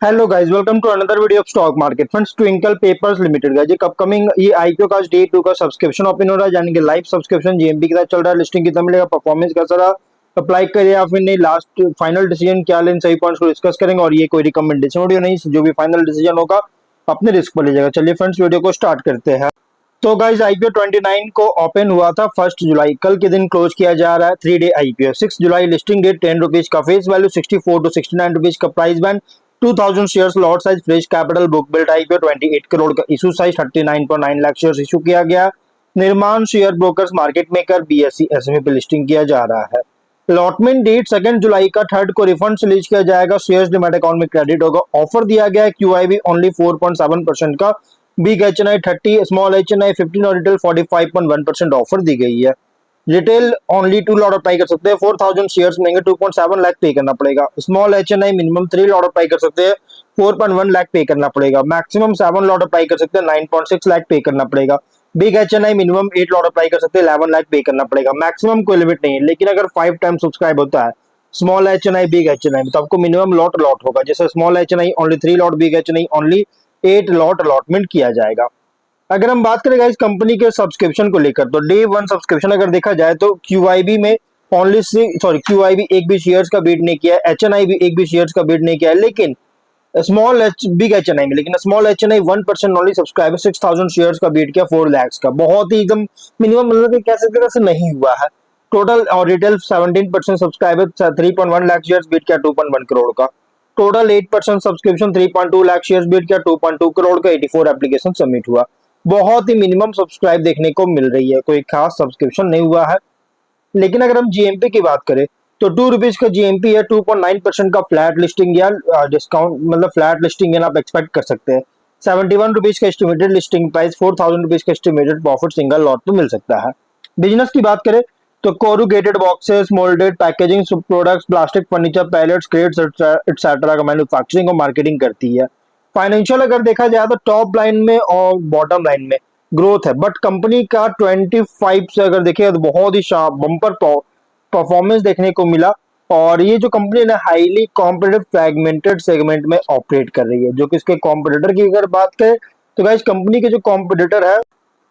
Hello guys, welcome to another video of stock market funds twinkle papers limited. Guys, एक upcoming ये IPO का day 2 का subscription open हो रहा है, यानी कि लाइव सब्सक्रिप्शन जीएमपी के साथ चल रहा है। लिस्टिंग कितना मिलेगा, परफॉर्मेंस कैसा रहा, अप्लाई करिए या फिर नहीं, लास्ट फाइनल डिसीजन क्या लें, सही पॉइंट्स को डिस्कस करेंगे। और ये कोई रिकमेंडेशन वीडियो नहीं, जो भी फाइनल डिसीजन होगा अपने रिस्क पर लीजिएगा। चलिए फ्रेंड्स, वीडियो को स्टार्ट करते हैं। तो गाइस, आईपीओ 29 को ओपन हुआ था 1 जुलाई, कल के दिन क्लोज किया जा रहा है। 3 डे आईपीओ 6 जुलाई, लिस्टिंग डेट 10 रुपीज का, फेस वैल्यू 64 टू 69 रुपीज का, price band 2000 shares, lot size, fresh capital, book build IPO 28 crore का, issue size 39.9 lakh shares issue किया गया। Nirman share brokers market maker BSE SME पे लिस्टिंग किया जा रहा है। अलॉटमेंट डेट 2 जुलाई का, थर्ड को रिफंड रिलीज किया जाएगा, शेयर्स डिमैट अकाउंट में क्रेडिट होगा। ऑफर दिया गया है क्यूआईबी ओनली 4.7% का, बिग एचएनआई 30, स्मॉल एचएनआई 15 और रिटेल 45.1% ऑफर दी गई है। रिटेल ओनली 2 लॉट अप्लाई कर सकते हैं, 4000 शेयर्स मिलेंगे, 2.7 लाख पे करना पड़ेगा। Small HNI minimum 3 lot apply कर सकते हैं, 4.1 लाख पे करना पड़ेगा। मैक्सिमम 7 लॉट अप्लाई कर सकते हैं, 9.6 लाख पे करना पड़ेगा। Big HNI minimum 8 lot apply कर सकते हैं, 11 लाख पे करना पड़ेगा। मैक्सिमम कोई लिमिट नहीं है, लेकिन अगर 5 टाइम सब्सक्राइब होता है स्मॉल एचएनआई बिग एचएनआई तो आपको मिनिमम लॉट होगा। जैसे small HNI only 3 lot, big HNI only 8 lot allotment किया जाएगा। अगर हम बात करें इस कंपनी के सब्सक्रिप्शन को लेकर, तो डे 1 सब्सक्रिप्शन अगर देखा जाए तो क्यूआईबी में ओनली क्यूआईबी एक भी शेयर्स का बीट नहीं किया है, एचएनआई भी एक भी शेयर्स का बीट नहीं किया है, लेकिन बिग एचएनआई में, लेकिन small HNI 1% only subscriber 6000 shares का बीट किया, 4 लाख का, बहुत ही एकदम मिनिमम, मतलब कह सकते हैं, ऐसे नहीं हुआ है। टोटल और retail 17% subscriber 3.1 lakh shares bid किया, 2.1 करोड़ का। Total 8% subscription 3.2 lakh shares bid किया, 2.2 करोड़ का। 84 एप्लीकेशन सबमिट हुआ। बहुत ही मिनिमम सब्सक्राइब देखने को मिल रही है, कोई खास सब्सक्रिप्शन नहीं हुआ है। लेकिन अगर हम जीएमपी की बात करें तो 2 रुपीज का जीएमपी है, 2.9% का फ्लैट लिस्टिंग या डिस्काउंट, मतलब फ्लैट लिस्टिंग आप एक्सपेक्ट कर सकते हैं। 71 रुपीज का एस्टिमेटेड लिस्टिंग प्राइस, 4000 रुपीज का एस्टिमेटेड प्रॉफिट सिंगल लॉट तो मिल सकता है। बिजनेस की बात करें तो corrugated boxes, moulded packaging products, plastic furniture, pallets, crates etcetera का मैन्युफैक्चरिंग और मार्केटिंग करती है। फाइनेंशियल अगर देखा जाए तो टॉप लाइन में और बॉटम लाइन में ग्रोथ है, बट कंपनी का 25 से अगर देखिए तो बहुत ही शार्प बम्पर परफॉर्मेंस देखने को मिला। और ये जो कंपनी है हाईली कॉम्पिटिटिव फ्रैगमेंटेड सेगमेंट में ऑपरेट कर रही है। जो कि इसके कॉम्पिटिटर की अगर बात करें तो गाइस, कंपनी के जो कॉम्पिटिटर है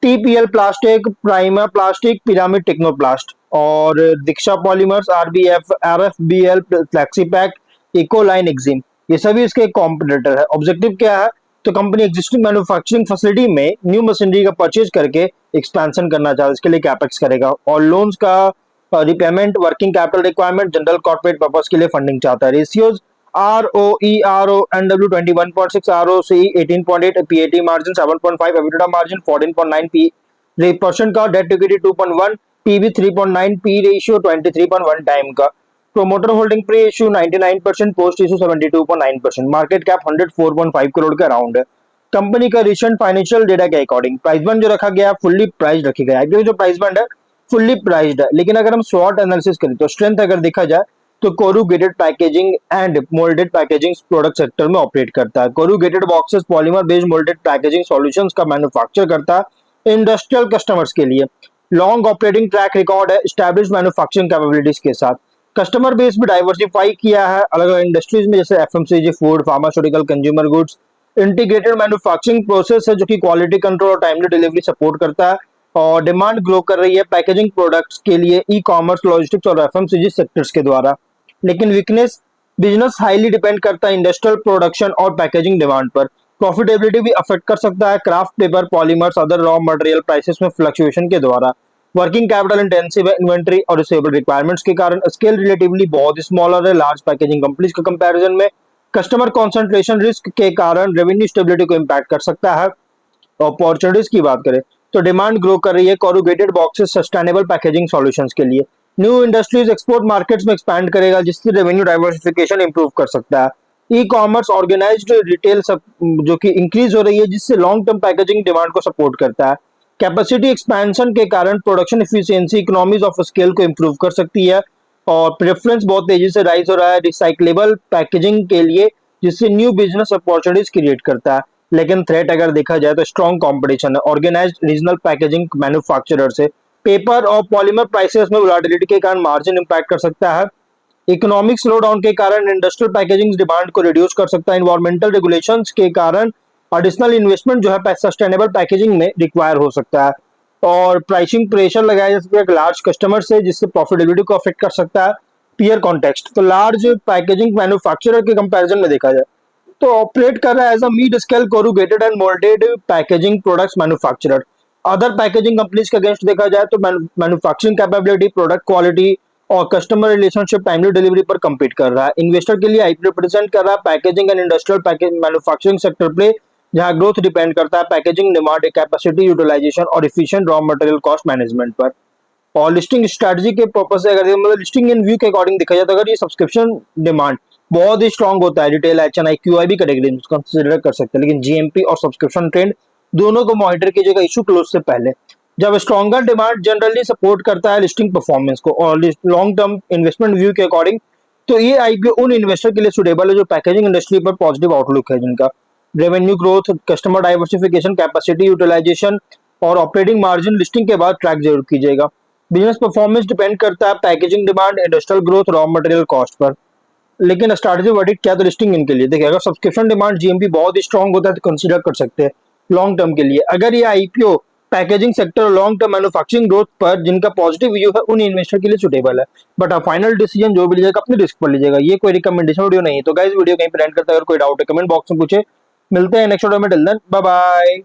TPL plastic, prima plastic, pyramid Technoplast और दीक्षा पॉलीमर्स, आरबीएफ, आरएफबीएल, फ्लेक्सीपैक, इकोलाइन, एक्जिम, ये सभी इसके कॉम्पिटिटर है। ऑब्जेक्टिव क्या है, तो कंपनी एग्जिस्टिंग मैन्युफैक्चरिंग फैसिलिटी में न्यू मशीनरी का परचेज करके एक्सपेंशन करना चाहता है, इसके लिए कैपेक्स करेगा। और लोन्स का repayment, working capital requirement, general corporate purpose के लिए फंडिंग चाहता है। Ratios ROE, RONW 21.6, ROCE 18.8, PAT margin 7.5, EBITDA margin 14.9% का, debt equity 2.1, PB 3.9, P ratio 23.1 time का, promoter holding pre issue 99%, post issue 72.9%, market cap 104.5 crore का around है। Company का recent financial data के अकॉर्डिंग प्राइस बैंड जो रखा गया फुल्ली प्राइस रखी गया है। जो प्राइस बैंड है फुल्ली प्राइस्ड है, लेकिन अगर हम शॉर्ट एनालिसिस करें तो स्ट्रेंथ अगर देखा जाए तो corrugated packaging and moulded packaging product sector में ऑपरेट करता है। Corrugated boxes, polymer based moulded packaging solutions का मैन्युफैक्चर करता है इंडस्ट्रियल कस्टमर्स के लिए। लॉन्ग ऑपरेटिंग ट्रैक रिकॉर्ड है एस्टैब्लिश्ड मैन्युफैक्चरिंग कैपेबिलिटीज के साथ। कस्टमर बेस भी डाइवर्सिफाई किया है अलग अलग इंडस्ट्रीज में, जैसे FMCG, food, pharmaceutical, consumer goods. Integrated manufacturing process है जो कि क्वालिटी कंट्रोल और टाइमली डिलीवरी सपोर्ट करता है। और डिमांड ग्रो कर रही है पैकेजिंग प्रोडक्ट्स के लिए ई कॉमर्स, लॉजिस्टिक्स और एफएमसीजी सेक्टर्स के द्वारा। लेकिन वीकनेस, बिजनेस हाईली डिपेंड करता है इंडस्ट्रियल प्रोडक्शन और पैकेजिंग डिमांड पर। प्रॉफिटेबिलिटी भी अफेक्ट कर सकता है craft paper, polymers, other raw material prices में फ्लक्चुएशन के द्वारा। वर्किंग कैपिटल इंटेंसिव है इन्वेंटरी और रिसेबल रिक्वायरमेंट्स के कारण। स्केल रिलेटिवली बहुत स्मॉलर है लार्ज पैकेजिंग कंपनीज के कंपैरिजन में। कस्टमर कंसंट्रेशन रिस्क के कारण रेवेन्यू स्टेबिलिटी को इम्पैक्ट कर सकता है। अपॉर्चुनिटीज की बात करें तो डिमांड ग्रो कर रही है corrugated boxes, sustainable packaging solutions के लिए। न्यू इंडस्ट्रीज एक्सपोर्ट मार्केट्स में एक्सपैंड करेगा, जिससे रेवेन्यू डाइवर्सिफिकेशन इंप्रूव कर सकता है। ई कॉमर्स, ऑर्गेनाइज्ड रिटेल सब जो कि इंक्रीज हो रही है, जिससे लॉन्ग टर्म पैकेजिंग डिमांड को सपोर्ट करता है। कैपेसिटी एक्सपेंशन के कारण production efficiency, economies of scale को इंप्रूव कर सकती है। और प्रेफरेंस बहुत तेजी से राइज हो रहा है रिसाइक्लेबल पैकेजिंग के लिए, जिससे न्यू बिजनेस अपॉर्चुनिटीज क्रिएट करता है। लेकिन थ्रेट अगर देखा जाए तो स्ट्रॉन्ग कंपटीशन है ऑर्गेनाइज्ड रीजनल पैकेजिंग मैन्युफैक्चरर से। पेपर और पॉलीमर प्राइसेस में वोलेटिलिटी के कारण मार्जिन इंपैक्ट कर सकता है। इकोनॉमिक स्लो डाउन के कारण इंडस्ट्रियल पैकेजिंग डिमांड को रिड्यूस कर सकता है। इन्वायरमेंटल रेगुलेशंस के कारण एडिशनल इन्वेस्टमेंट जो है सस्टेनेबल पैकेजिंग में रिक्वायर हो सकता है। और प्राइसिंग प्रेशर लगाया जा सकता है लार्ज कस्टमर से, जिससे प्रॉफिटेबिलिटी को अफेक्ट कर सकता है। पीयर कॉन्टेक्स्ट, तो लार्ज पैकेजिंग मैन्युफैक्चरर के कंपैरिजन में देखा जाए तो ऑपरेट कर रहा है as a mid scale corrugated and moulded packaging products manufacturer. Other packaging companies के अगेंस्ट देखा जाए तो मैन्युफैक्चरिंग कैपेबिलिटी, प्रोडक्ट क्वालिटी और कस्टमर रिलेशनशिप, टाइमली डिलीवरी पर compete कर रहा है। इन्वेस्टर के लिए आईपी रिप्रेजेंट कर रहा है packaging and industrial package manufacturing sector पे, जहां ग्रोथ डिपेंड करता है पैकेजिंग डिमांड, कैपेसिटी यूटिलाइजेशन और efficient raw material cost management पर। और लिस्टिंग स्ट्रेटजी के पर्पस से अगर मतलब लिस्टिंग इन व्यू के अकॉर्डिंग देखा जाए तो अगर ये सब्सक्रिप्शन डिमांड बहुत ही स्ट्रांग होता है, रिटेल, एचएनआई, क्यूआई भी कैटेगरी कंसिडर कर सकते हैं, लेकिन जीएमपी और सब्सक्रिप्शन ट्रेंड दोनों को मॉनिटर कीजिएगा इशू क्लोज से पहले। जब स्ट्रॉन्गर डिमांड जनरली सपोर्ट करता है लिस्टिंग परफॉर्मेंस को और लॉन्ग टर्म इन्वेस्टमेंट व्यू के अकॉर्डिंग, तो ये आईपीओ उन इन्वेस्टर के लिए सुटेबल है जो पैकेजिंग इंडस्ट्री पर पॉजिटिव आउटलुक है, जिनका revenue growth, customer diversification, capacity utilisation और ऑपरेटिंग मार्जिन लिस्टिंग के बाद ट्रैक जरूर कीजिएगा। बिजनेस परफॉर्मेंस डिपेंड करता है packaging demand, industrial growth, raw material cost per. लेकिन स्ट्रैटेजी वर्डिक्ट क्या, तो लिस्टिंग इनके लिए देखिए, अगर सब्सक्रिप्शन डिमांड जीएमपी बहुत ही स्ट्रांग होता है तो कंसीडर कर सकते हैं लॉन्ग टर्म के लिए। अगर ये आईपीओ पैकेजिंग सेक्टर और लॉन्ग टर्म मैन्युफैक्चरिंग ग्रोथ पर जिनका पॉजिटिव व्यू है उन इन्वेस्टर के लिए सुटेबल है। बट आप फाइनल डिसीजन जो भी लीजिएगा अपने रिस्क पर लीजिएगा, ये कोई रिकमेंडेशन वीडियो नहीं है। तो गाइस वीडियो कहीं पर एंड करता है, अगर कोई डाउट है कमेंट बॉक्स में पूछे। मिलते हैं नेक्स्ट वीडियो में, टिल देन बाय बाय।